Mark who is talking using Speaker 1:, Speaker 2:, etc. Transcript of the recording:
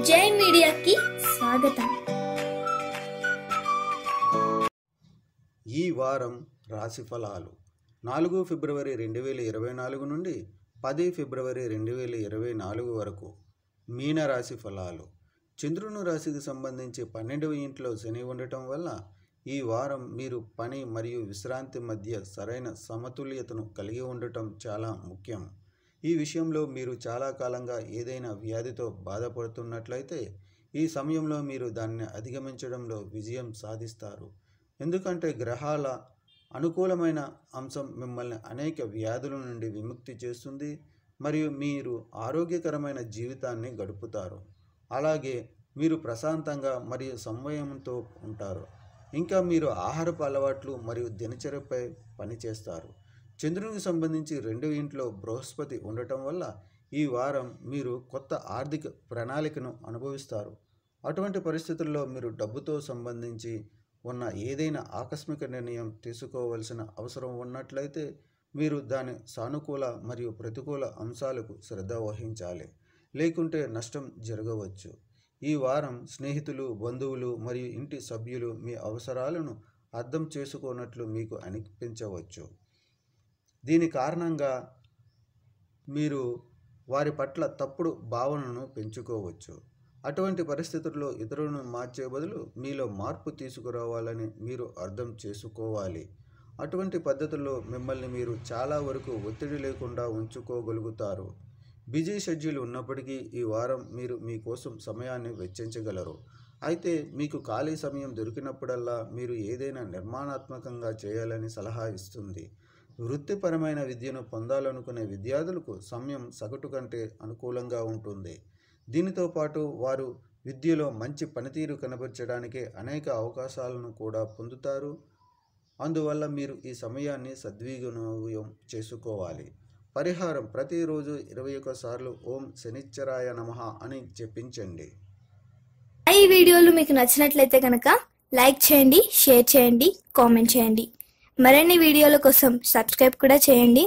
Speaker 1: జై మీడియాకి స్వాగతం.
Speaker 2: ఈ వారం రాశి ఫలాలు 4 ఫిబ్రవరి 2024 నుండి 10 ఫిబ్రవరి 2024 వరకు. మీన రాశి ఫలాలు. చంద్రుని రాశికి సంబంధించి 12వ ఇంట్లో శని ఉండటం వల్ల ఈ వారం మీరు పని మరియు విశ్రాంతి మధ్య సరైన సమతుల్యతను కలిగి ఉండటం చాలా ముఖ్యం. ఈ విషయంలో మీరు చాలా కాలంగా ఏదైనా వ్యాధితో బాధపడుతున్నట్లయితే ఈ సమయంలో మీరు దాన్ని అధిగమించడంలో విజయం సాధిస్తారు. ఎందుకంటే గ్రహాల అనుకూలమైన అంశం మిమ్మల్ని అనేక వ్యాధుల నుండి విముక్తి చేస్తుంది మరియు మీరు ఆరోగ్యకరమైన జీవితాన్ని గడుపుతారు. అలాగే మీరు ప్రశాంతంగా మరియు సంయమనంతో ఉంటారు. ఇంకా మీరు ఆహారపు అలవాట్లు మరియు దినచర్యపై పనిచేస్తారు. చంద్రునికి సంబంధించి 2వ ఇంట్లో బృహస్పతి ఉండటం వల్ల ఈ వారం మీరు కొత్త ఆర్థిక ప్రణాళికను అనుభవిస్తారు. అటువంటి పరిస్థితుల్లో మీరు డబ్బుతో సంబంధించి ఉన్న ఏదైనా ఆకస్మిక నిర్ణయం తీసుకోవాల్సిన అవసరం ఉన్నట్లయితే మీరు దాని సానుకూల మరియు ప్రతికూల అంశాలకు శ్రద్ధ వహించాలి, లేకుంటే నష్టం జరగవచ్చు. ఈ వారం స్నేహితులు, బంధువులు మరియు ఇంటి సభ్యులు మీ అవసరాలను అర్థం చేసుకోనట్లు మీకు అనిపించవచ్చు. దీని కారణంగా మీరు వారి పట్ల తప్పుడు భావనను పెంచుకోవచ్చు. అటువంటి పరిస్థితుల్లో ఇతరులను మార్చే బదులు మీలో మార్పు తీసుకురావాలని మీరు అర్థం చేసుకోవాలి. అటువంటి పద్ధతుల్లో మిమ్మల్ని మీరు చాలా వరకు ఒత్తిడి లేకుండా ఉంచుకోగలుగుతారు. బిజీ షెడ్యూల్ ఉన్నప్పటికీ ఈ వారం మీరు మీకోసం సమయాన్ని వెచ్చించగలరు. అయితే మీకు ఖాళీ సమయం దొరికినప్పుడల్లా మీరు ఏదైనా నిర్మాణాత్మకంగా చేయాలని సలహా ఇస్తుంది. వృత్తిపరమైన విద్యను పొందాలనుకునే విద్యార్థులకు సమయం సగటు కంటే అనుకూలంగా ఉంటుంది. దీనితో పాటు వారు విద్యలో మంచి పనితీరు కనబరచడానికి అనేక అవకాశాలను కూడా పొందుతారు. అందువల్ల మీరు ఈ సమయాన్ని సద్వినియోగం చేసుకోవాలి. పరిహారం: ప్రతిరోజు 21 సార్లు ఓం శనిశ్చరాయ నమః అని జపించండి.
Speaker 1: ఈ వీడియోలు మీకు నచ్చినట్లయితే కనుక లైక్ చేయండి, షేర్ చేయండి, కామెంట్ చేయండి. మరిన్ని వీడియోల కోసం సబ్స్క్రైబ్ కూడా చేయండి.